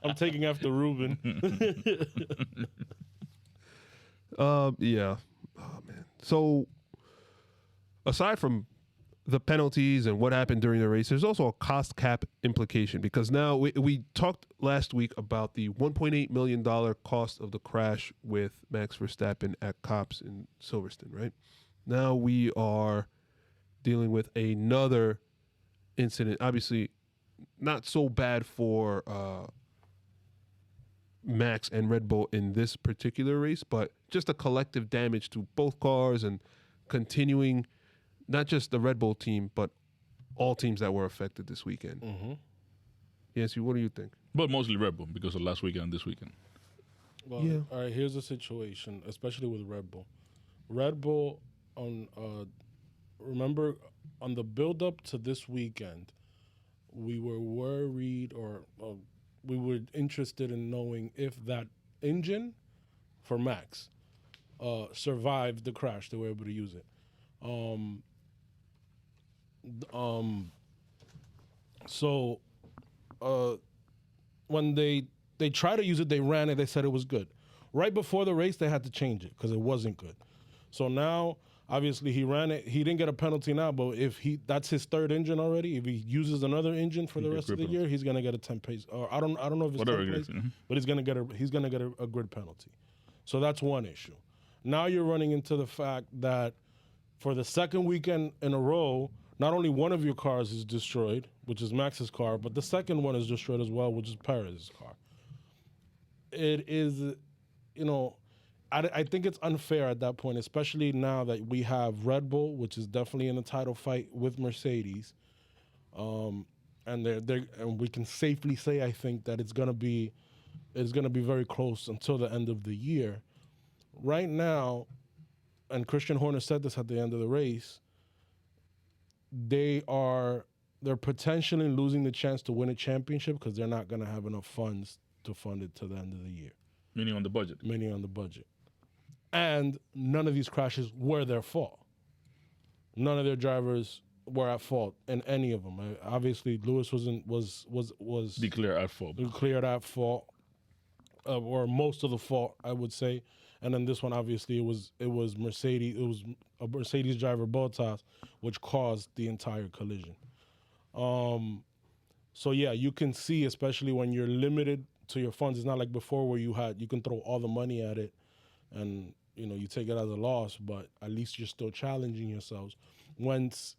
I'm taking after Ruben. Yeah. Oh man. So aside from the penalties and what happened during the race, there's also a cost cap implication because now we talked last week about the $1.8 million cost of the crash with Max Verstappen at Copse in Silverstone, right? Now we are dealing with another incident. Obviously, not so bad for Max and Red Bull in this particular race, but just a collective damage to both cars and continuing not just the Red Bull team, but all teams that were affected this weekend. Mm-hmm. Yhancy, what do you think? But mostly Red Bull because of last weekend and this weekend. Well, Yeah. all right, here's the situation, especially with Red Bull. Red Bull, remember, on the build-up to this weekend, we were worried or we were interested in knowing if that engine for Max survived the crash. They were able to use it. So when they tried to use it, they ran it. They said it was good. Right before the race, they had to change it because it wasn't good. So now, obviously, he ran it. He didn't get a penalty now, but if that's his third engine already. If he uses another engine for the rest of the year, he's gonna get a 10 pace. Or I don't know if it's 10 pace, but he's gonna get a grid penalty. So that's one issue. Now you're running into the fact that for the second weekend in a row, not only one of your cars is destroyed, which is Max's car, but the second one is destroyed as well, which is Perez's car. It is, I think it's unfair at that point, especially now that we have Red Bull, which is definitely in a title fight with Mercedes, and we can safely say, I think, that it's gonna be very close until the end of the year. Right now, and Christian Horner said this at the end of the race, they're potentially losing the chance to win a championship because they're not going to have enough funds to fund it to the end of the year. Meaning on the budget. And none of these crashes were their fault. None of their drivers were at fault in any of them. Obviously, Lewis was declared at fault. Declared at fault, or most of the fault, I would say. And then this one, obviously, it was Mercedes. It was a Mercedes driver, Bottas, which caused the entire collision. So yeah, you can see, especially when you're limited to your funds. It's not like before where you can throw all the money at it, and you take it as a loss. But at least you're still challenging yourselves. Once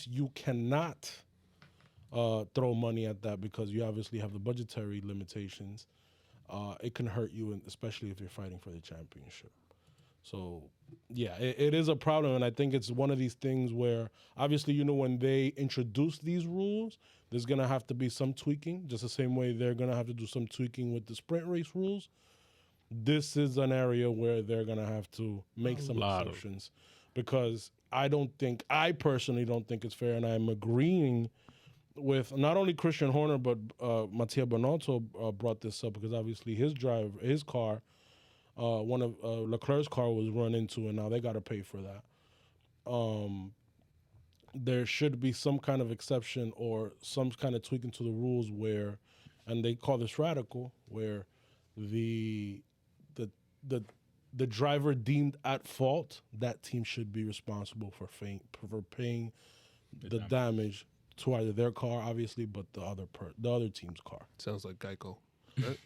you cannot throw money at that because you obviously have the budgetary limitations. It can hurt you, especially if you're fighting for the championship. So, yeah, it is a problem, and I think it's one of these things where, obviously, when they introduce these rules, there's going to have to be some tweaking, just the same way they're going to have to do some tweaking with the sprint race rules. This is an area where they're going to have to make some exceptions because I personally don't think it's fair, and I'm agreeing with not only Christian Horner, but Mattia Bonotto brought this up because obviously his car, one of Leclerc's car was run into, and now they got to pay for that. There should be some kind of exception or some kind of tweaking to the rules where, and they call this radical, where the driver deemed at fault, that team should be responsible for paying the damage to either their car, obviously, but the other team's car. Sounds like Geico. Right?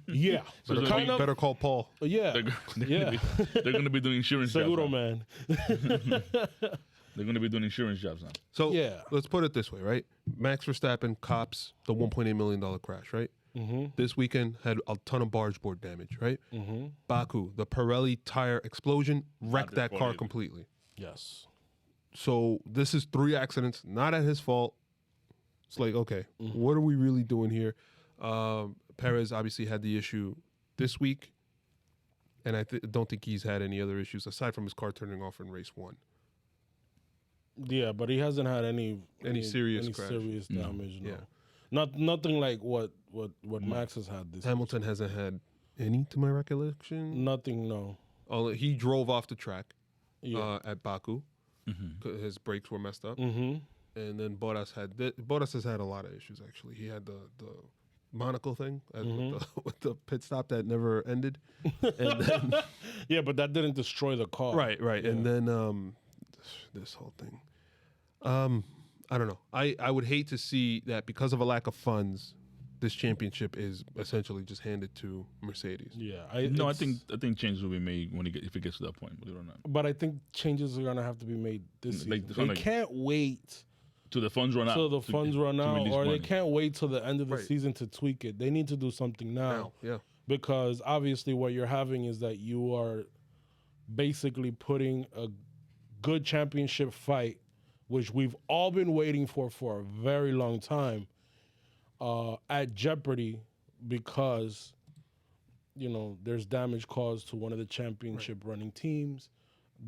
Yeah. Better call Paul. Yeah. They're going to be doing insurance jobs. Seguro man. They're going to be doing insurance jobs now. So let's put it this way, right? Max Verstappen cops the $1.8 million crash, right? Mm-hmm. This weekend had a ton of barge board damage, right? Mm-hmm. Baku, the Pirelli tire explosion wrecked that car completely. Yes. So this is 3 accidents, not at his fault. It's like, okay, what are we really doing here? Perez obviously had the issue this week, and I don't think he's had any other issues aside from his car turning off in race 1. Yeah, but he hasn't had any serious damage. No. Yeah, nothing like what Max has had this. Hamilton hasn't had any, to my recollection. Nothing. No. He drove off the track at Baku. Mm-hmm. His brakes were messed up. Mm-hmm. And then Bottas has had a lot of issues, actually. He had the Monaco thing with the pit stop that never ended. And then, Yeah, but that didn't destroy the car. right. Yeah. And then this whole thing. I don't know. I would hate to see that because of a lack of funds, this championship is essentially just handed to Mercedes. Yeah, I think changes will be made if it gets to that point. Believe it or not. But I think changes are gonna have to be made this season. Like, They can't wait till the funds run out. till the funds run out, release or money. they can't wait till the end of the Right. season to tweak it. They need to do something now. Yeah. Because obviously what you're having is that you are basically putting a good championship fight, which we've all been waiting for a very long time, at jeopardy because, there's damage caused to one of the championship running teams.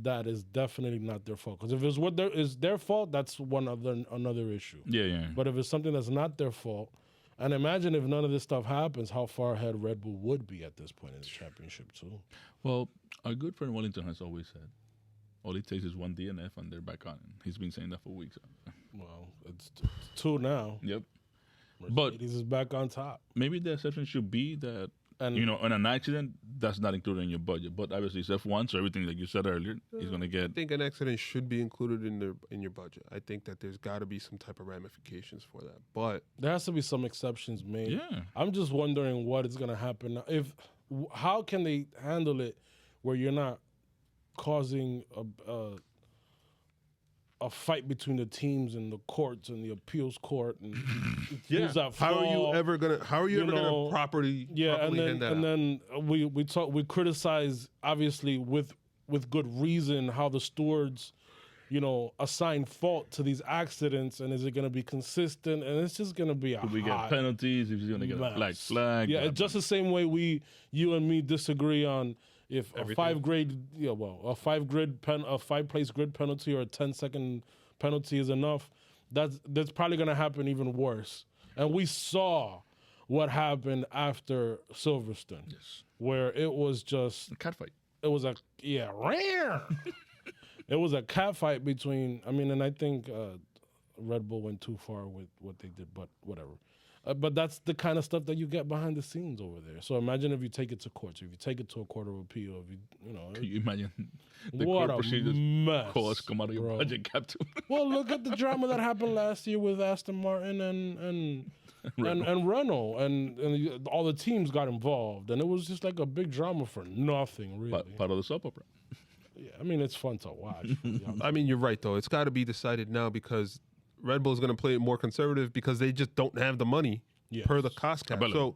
That is definitely not their fault. Because if it's what is their fault, that's another issue. Yeah. But if it's something that's not their fault, and imagine if none of this stuff happens, how far ahead Red Bull would be at this point in the championship too. Well, our good friend Wellington has always said, all it takes is one DNF and they're back on. He's been saying that for weeks. Well, it's two now. Yep. But Mercedes is back on top. maybe the exception should be that, And in an accident, that's not included in your budget. But obviously, it's F1, so everything like you said earlier is going to get. I think an accident should be included in your budget. I think that there's got to be some type of ramifications for that. But there has to be some exceptions made. Yeah. I'm just wondering what is going to happen now. How can they handle it where you're not causing a fight between the teams and the courts and the appeals court and who's at how are you fault? ever gonna properly and hand that out? then we criticize obviously with good reason how the stewards assign fault to these accidents, and is it going to be consistent? And it's just going to be If we get penalties, if he's going to get a black flag. Yeah, it's just the same way you and me disagree on if a five place grid penalty or a 10-second penalty is enough. That's probably going to happen even worse. And we saw what happened after Silverstone, where it was just a cat fight. it was a rare. It was a cat fight between. And I think Red Bull went too far with what they did, but whatever. But that's the kind of stuff that you get behind the scenes over there. So imagine if you take it to court, if you take it to a court of appeal, Can you imagine the what court a procedures mess, costs come out of your bro. budget cap too? Well, look at the drama that happened last year with Aston Martin and Renault, and all the teams got involved, and it was just like a big drama for nothing, really. Part of the soap opera. Yeah, it's fun to watch. I mean, you're right though. It's got to be decided now because Red Bull's going to play it more conservative because they just don't have the money per the cost cap. So,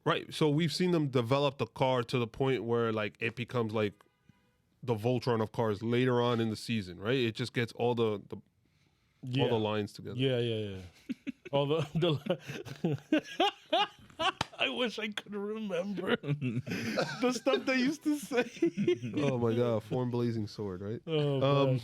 right. So we've seen them develop the car to the point where like it becomes like the Voltron of cars later on in the season, right? It just gets all the lines together. Yeah. All the I wish I could remember the stuff they used to say. Oh my God, Form Blazing Sword, right? Oh,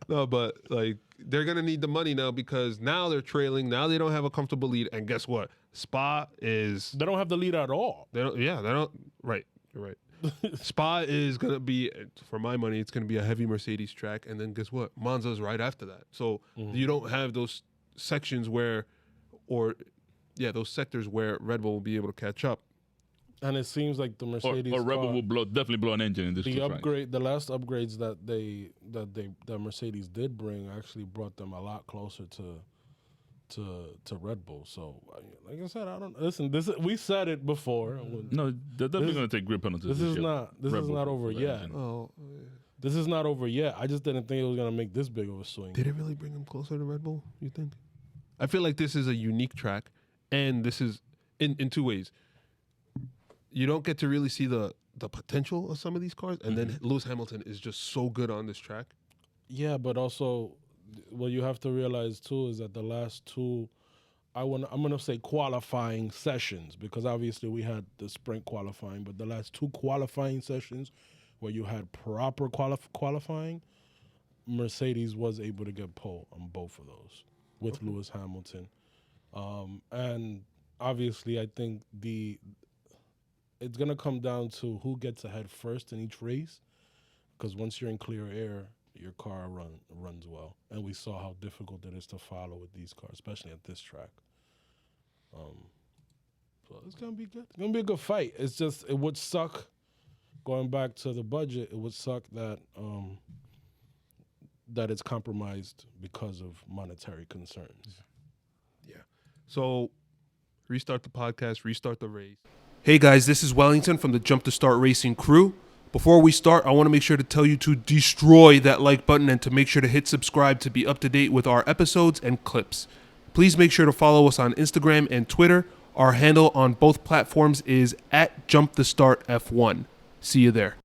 No, but like they're gonna need the money now because now they're trailing. Now they don't have a comfortable lead, and guess what? Spa is they don't have the lead at all. they don't. Yeah, they don't. Right, you're right. Spa is gonna be, for my money, it's gonna be a heavy Mercedes track, and then guess what? Monza's right after that. So you don't have those sections those sectors where Red Bull will be able to catch up. And it seems like the Mercedes Or Red Bull car, will definitely blow an engine in this the last upgrades that Mercedes did bring actually brought them a lot closer to Red Bull. So, like I said, I don't listen. We said it before. No, they're definitely going to take grid penalties. This is not over yet. Oh, This is not over yet. I just didn't think it was going to make this big of a swing. did it really bring them closer to Red Bull? You think? I feel like this is a unique track, and this is in two ways. You don't get to really see the potential of some of these cars, and then Lewis Hamilton is just so good on this track. Yeah, but also what you have to realize too is that the last two, I'm gonna say qualifying sessions, because obviously we had the sprint qualifying, but the last two qualifying sessions where you had proper qualifying, Mercedes was able to get pole on both of those with Lewis Hamilton, and obviously I think it's gonna come down to who gets ahead first in each race, because once you're in clear air, your car runs well. And we saw how difficult it is to follow with these cars, especially at this track. So it's gonna be good. It's gonna be a good fight. It's just it would suck. Going back to the budget, it would suck that that it's compromised because of monetary concerns. Yeah. So restart the podcast, restart the race. Hey guys, this is Wellington from the Jump to Start Racing crew. Before we start, I want to make sure to tell you to destroy that like button and to make sure to hit subscribe to be up to date with our episodes and clips. Please make sure to follow us on Instagram and Twitter. Our handle on both platforms is @JumpTheStartF1. See you there.